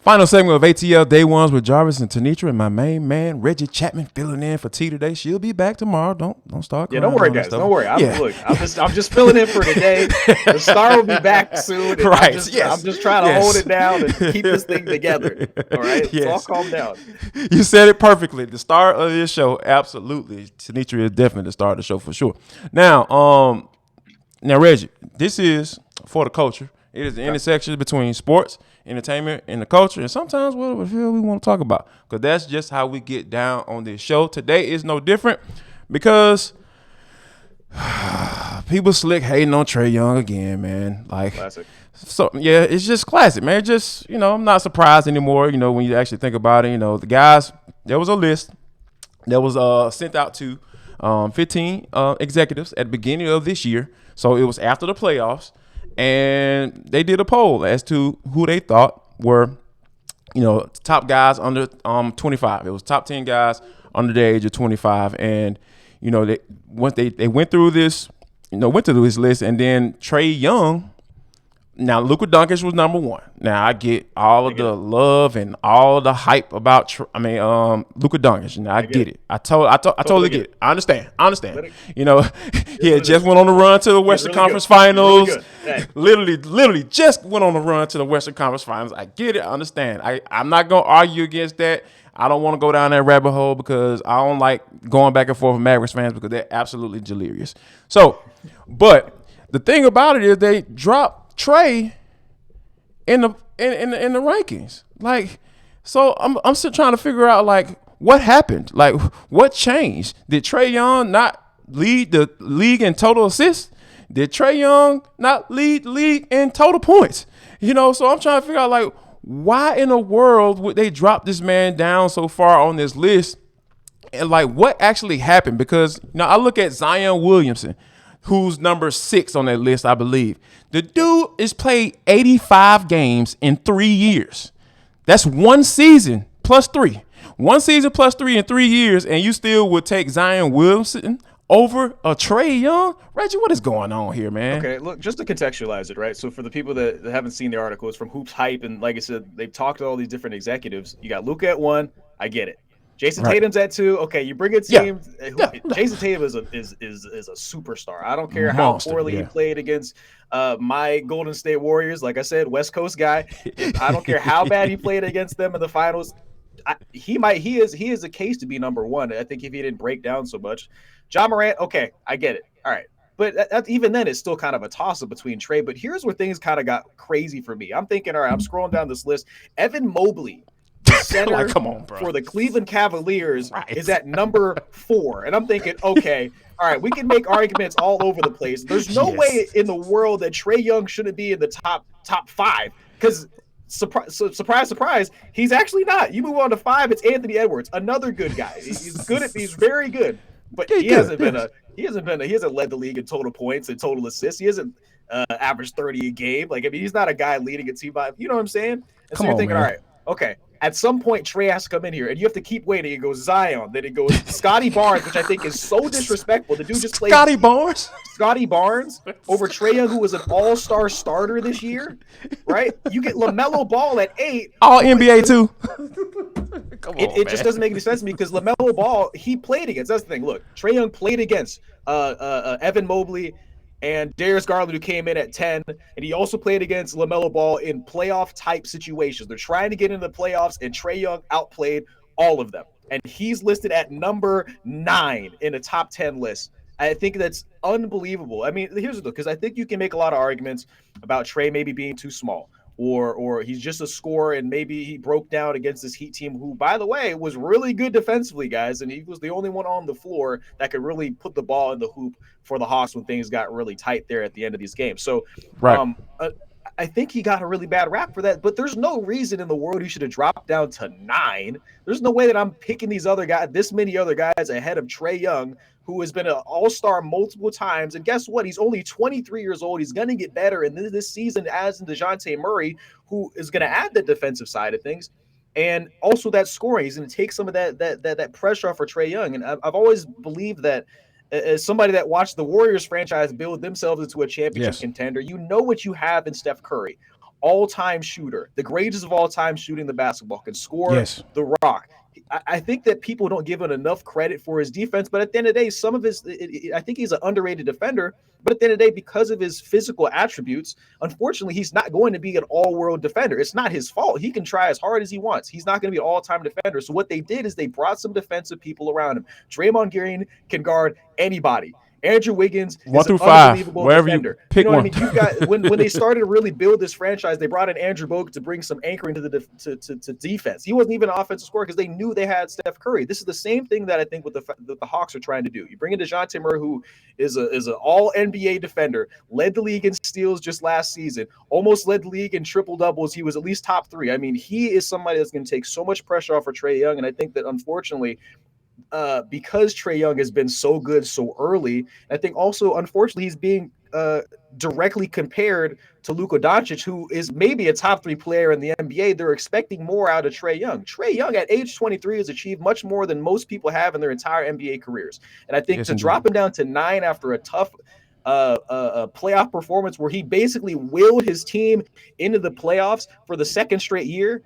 Final segment of ATL Day Ones with Jarvis and Tenitra and my main man Reggie Chatman filling in for T today. She'll be back tomorrow. Don't start Yeah, crying. don't worry, on that guys. stuff. Don't worry. Yeah. I'm just filling in for today. The star will be back soon. And Right. I'm just trying to hold it down and keep this thing together. All right. Let's all calm down. You said it perfectly. The star of this show, absolutely. Tenitra is definitely the star of the show for sure. Now Reggie, this is for the culture. It is the intersection between sports, entertainment, and the culture, and sometimes what the hell we want to talk about, because that's just how we get down on this show. Today is no different because people slick hating on Trae Young again, man. Like, classic. So yeah, it's just classic, man. Just I'm not surprised anymore. When you actually think about it, the guys. There was a list that was sent out to 15 executives at the beginning of this year. So it was after the playoffs. And they did a poll as to who they thought were, top guys under 25. It was top 10 guys under the age of 25. And, they went through this, this list. And then Trae Young, now Luka Doncic was number one. Now I get all of the love and all the hype about Luka Doncic. Now I get it. I totally get it. I understand. He had just went on the run to the Western Conference Finals. Literally just went on the run to the Western Conference Finals. I get it. I understand. I'm not gonna argue against that. I don't want to go down that rabbit hole because I don't like going back and forth with Mavericks fans because they're absolutely delirious. So, but the thing about it is they dropped Trae in the rankings. Like, so I'm still trying to figure out like what happened. Like, what changed? Did Trae Young not lead the league in total assists? Did Trae Young not lead the league in total points? So I'm trying to figure out like why in the world would they drop this man down so far on this list? And like what actually happened? Because I look at Zion Williamson, who's number 6 on that list, I believe. The dude has played 85 games in 3 years. That's one season plus 3. 1 season plus 3 in 3 years, and you still would take Zion Williamson over a Trae Young? Reggie, what is going on here, man? Okay, look, just to contextualize it, right? So for the people that haven't seen the article, it's from HoopsHype, and like I said, they've talked to all these different executives. You got Luka at 1, I get it. Jason Tatum's at 2. Okay, you bring a team. Yeah. Jason Tatum is a superstar. I don't care how poorly he played against my Golden State Warriors. Like I said, West Coast guy. I don't care how bad he played against them in the finals. He is a case to be number 1. I think if he didn't break down so much. Ja Morant, okay, I get it. All right. But even then, it's still kind of a toss-up between Trae. But here's where things kind of got crazy for me. I'm thinking, all right, I'm scrolling down this list. Evan Mobley, the center for the Cleveland Cavaliers, is at number 4. And I'm thinking, okay, all right, we can make arguments all over the place. There's no way in the world that Trae Young shouldn't be in the top 5 because surprise, he's actually not. You move on to 5, it's Anthony Edwards, another good guy. He's very good. But he hasn't led the league in total points and total assists. He hasn't averaged 30 a game. Like, he's not a guy leading a team by, you know what I'm saying? And so you're thinking, all right, okay. At some point, Trae has to come in here, and you have to keep waiting. It goes Zion, then it goes Scotty Barnes, which I think is so disrespectful. The dude just played Scotty Barnes over Trae Young, who was an all-star starter this year, right? You get LaMelo Ball at 8. All NBA too. It just doesn't make any sense to me because LaMelo Ball, he played against. That's the thing. Look, Trae Young played against Evan Mobley and Darius Garland, who came in at 10, and he also played against LaMelo Ball in playoff-type situations. They're trying to get into the playoffs, and Trae Young outplayed all of them. And he's listed at number 9 in a top 10 list. I think that's unbelievable. I mean, here's the deal, because I think you can make a lot of arguments about Trae maybe being too small. Or he's just a scorer, and maybe he broke down against this Heat team who, by the way, was really good defensively, guys, and he was the only one on the floor that could really put the ball in the hoop for the Hawks when things got really tight there at the end of these games. So I think he got a really bad rap for that, but there's no reason in the world he should have dropped down to 9. There's no way that I'm picking this many other guys ahead of Trae Young, who has been an all-star multiple times. And guess what? He's only 23 years old. He's going to get better. And this season, as in DeJounte Murray, who is going to add the defensive side of things. And also that scoring. He's going to take some of that pressure off for Trae Young. And I've always believed that as somebody that watched the Warriors franchise build themselves into a championship contender, you know what you have in Steph Curry. all-time shooter, the greatest of all time shooting the basketball, can score Yes. the rock. I think that people don't give him enough credit for his defense, but at the end of the day, some of his, I think he's an underrated defender. But at the end of the day, because of his physical attributes, unfortunately, he's not going to be an all-world defender. It's not his fault. He can try as hard as he wants. He's not going to be an all-time defender. So what they did is they brought some defensive people around him. Draymond Green can guard anybody. Andrew Wiggins 1 is an through 5, unbelievable wherever you defender. pick You know what I one. mean? You've got when they started to really build this franchise, they brought in Andrew Bogut to bring some anchoring to the to defense. He wasn't even an offensive scorer because they knew they had Steph Curry. This is the same thing that I think with the Hawks are trying to do. You bring in DeJounte Murray, who is an all NBA defender, led the league in steals just last season, almost led the league in triple doubles. He was at least top 3. I mean, he is somebody that's going to take so much pressure off of Trae Young, and I think that unfortunately, because Trae Young has been so good so early, I think also, unfortunately, he's being directly compared to Luka Doncic, who is maybe a top 3 player in the NBA. They're expecting more out of Trae Young. Trae Young at age 23 has achieved much more than most people have in their entire NBA careers. And I think to drop him down to 9 after a tough playoff performance where he basically willed his team into the playoffs for the second straight year,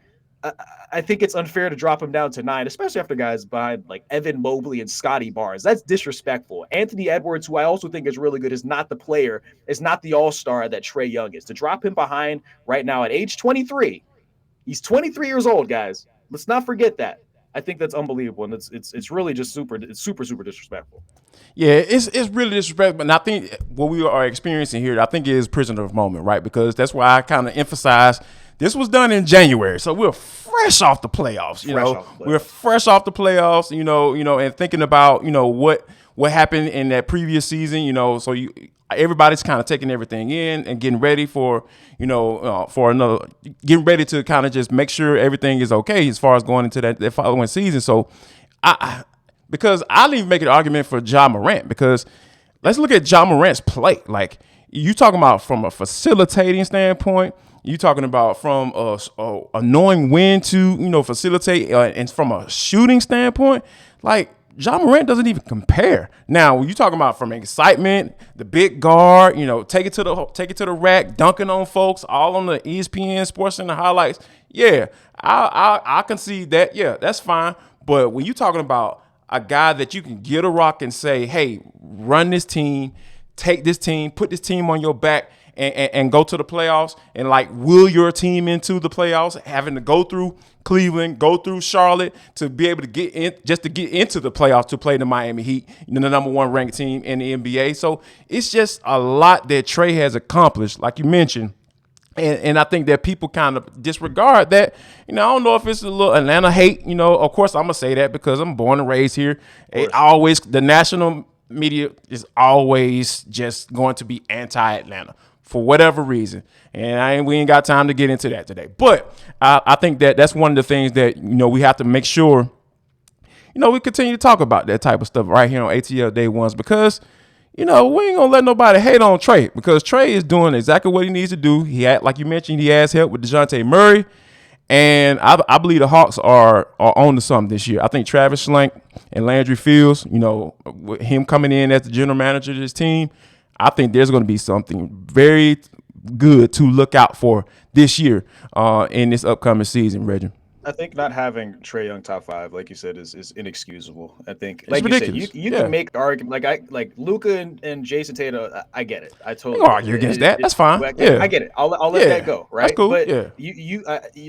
I think it's unfair to drop him down to 9, especially after guys behind like Evan Mobley and Scotty Barnes. That's disrespectful. Anthony Edwards, who I also think is really good, is not the player, is not the all-star that Trae Young is. To drop him behind right now at age 23, he's 23 years old, guys. Let's not forget that. I think that's unbelievable, and it's really just super disrespectful. Yeah, it's really disrespectful. And I think what we are experiencing here, I think it is prisoner of moment, right? Because that's why I kind of emphasize this was done in January. So we're fresh off the playoffs, We're fresh off the playoffs, and thinking about, what happened in that previous season, so everybody's kind of taking everything in and getting ready for, getting ready to kind of just make sure everything is okay as far as going into that following season. So because I'll even make an argument for Ja Morant, because let's look at Ja Morant's play. Like, you talking about from a facilitating standpoint, you talking about from knowing when to, facilitate, and from a shooting standpoint, like, Ja Morant doesn't even compare. Now, when you talking about from excitement, the big guard, take it to the rack, dunking on folks, all on the ESPN Sports Center highlights. Yeah, I can see that. Yeah, that's fine. But when you talking about a guy that you can get a rock and say, hey, run this team, take this team, put this team on your back, and go to the playoffs, and like will your team into the playoffs, having to go through Cleveland, go through Charlotte to be able to get in, just to get into the playoffs to play the Miami Heat, the number 1 ranked team in the NBA. So it's just a lot that Trae has accomplished, like you mentioned. And I think that people kind of disregard that. I don't know if it's a little Atlanta hate. Of course I'm gonna say that because I'm born and raised here. The national media is always just going to be anti-Atlanta for whatever reason, and we ain't got time to get into that today. But I think that that's one of the things that we have to make sure we continue to talk about that type of stuff right here on ATL Day Ones, because we ain't gonna let nobody hate on Trae, because Trae is doing exactly what he needs to do. Like you mentioned, he has help with DeJounte Murray, and I believe the Hawks are on to something this year. I think Travis Schlenk and Landry Fields, with him coming in as the general manager of this team, I think there's going to be something very good to look out for this year in this upcoming season, Reggie. I think not having Trae Young top 5, like you said, is inexcusable. I think, it's like ridiculous. You said, you can make argument like Luka and Jason Tatum. I get it. I totally argue against that. That's fine. I get it. I'll let that go. Right. That's cool. But you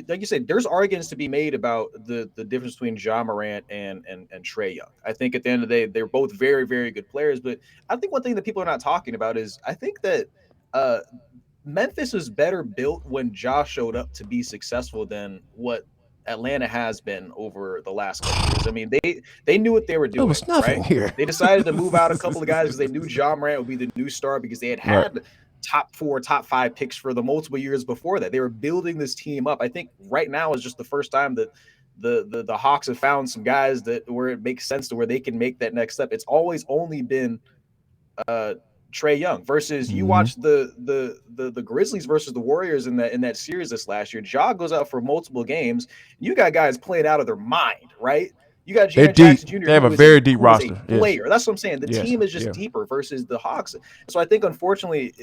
like you said, there's arguments to be made about the difference between Ja Morant and Trae Young. I think at the end of the day, they're both very, very good players. But I think one thing that people are not talking about is I think that Memphis was better built when Ja showed up to be successful than what Atlanta has been over the last couple years. I mean, they knew what they were doing. There was nothing here. They decided to move out a couple of guys because they knew Ja Morant would be the new star, because they had top 4, top 5 picks for the multiple years before that. They were building this team up. I think right now is just the first time that the Hawks have found some guys where it makes sense to where they can make that next step. It's always only been Trae Young versus you watch the Grizzlies versus the Warriors in that series this last year. Ja goes out for multiple games. You got guys playing out of their mind, right? You got Jaren Jackson Jr. They have a very deep roster. Player. That's what I'm saying. The team is just deeper versus the Hawks. So I think, unfortunately,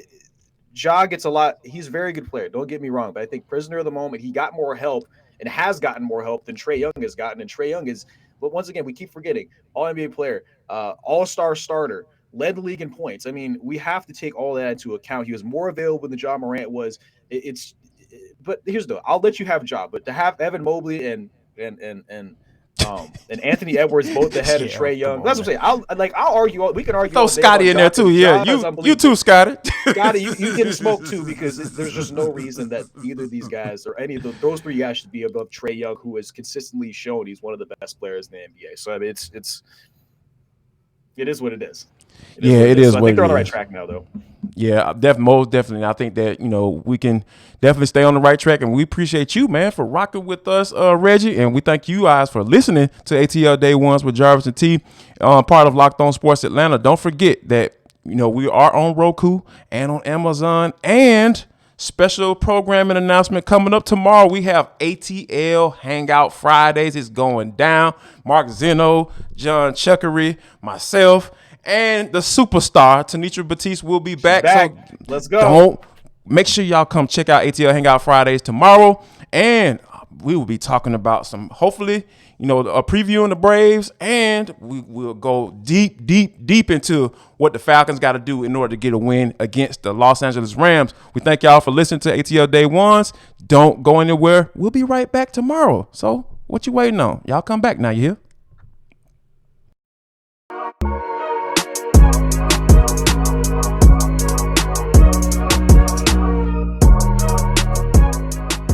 Ja gets a lot. He's a very good player. Don't get me wrong, but I think prisoner of the moment, he got more help and has gotten more help than Trae Young has gotten. And Trae Young is, but once again, we keep forgetting all NBA player, all-star starter, led the league in points. I mean, we have to take all that into account. He was more available than Ja Morant was. But here's the, I'll let you have Ja, but to have Evan Mobley and Anthony Edwards both ahead of Trae Young. That's what I'm saying. I'll argue. We can argue. Throw all day Scotty about in there too. Yeah, you too, Scotty. Scotty, you getting smoked too, because there's just no reason that either of these guys or any of those three guys should be above Trae Young, who has consistently shown he's one of the best players in the NBA. So I mean, it is what it is. It is. So I think they're on the right track now, though. Yeah, most definitely. I think that, we can definitely stay on the right track, and we appreciate you, man, for rocking with us, Reggie, and we thank you guys for listening to ATL Day Ones with Jarvis and T, part of Locked On Sports Atlanta. Don't forget that we are on Roku and on Amazon, and special programming announcement coming up tomorrow. We have ATL Hangout Fridays. It's going down. Mark Zeno, John Chuckery, myself, and the superstar Tenitra Batiste will be back. So let's go. Make sure y'all come check out ATL Hangout Fridays tomorrow, and we will be talking about some, hopefully, a previewing the Braves, and we will go deep into what the Falcons got to do in order to get a win against the Los Angeles Rams. We thank y'all for listening to ATL Day Ones. Don't go anywhere. We'll be right back tomorrow. So what you waiting on? Y'all come back now, you hear?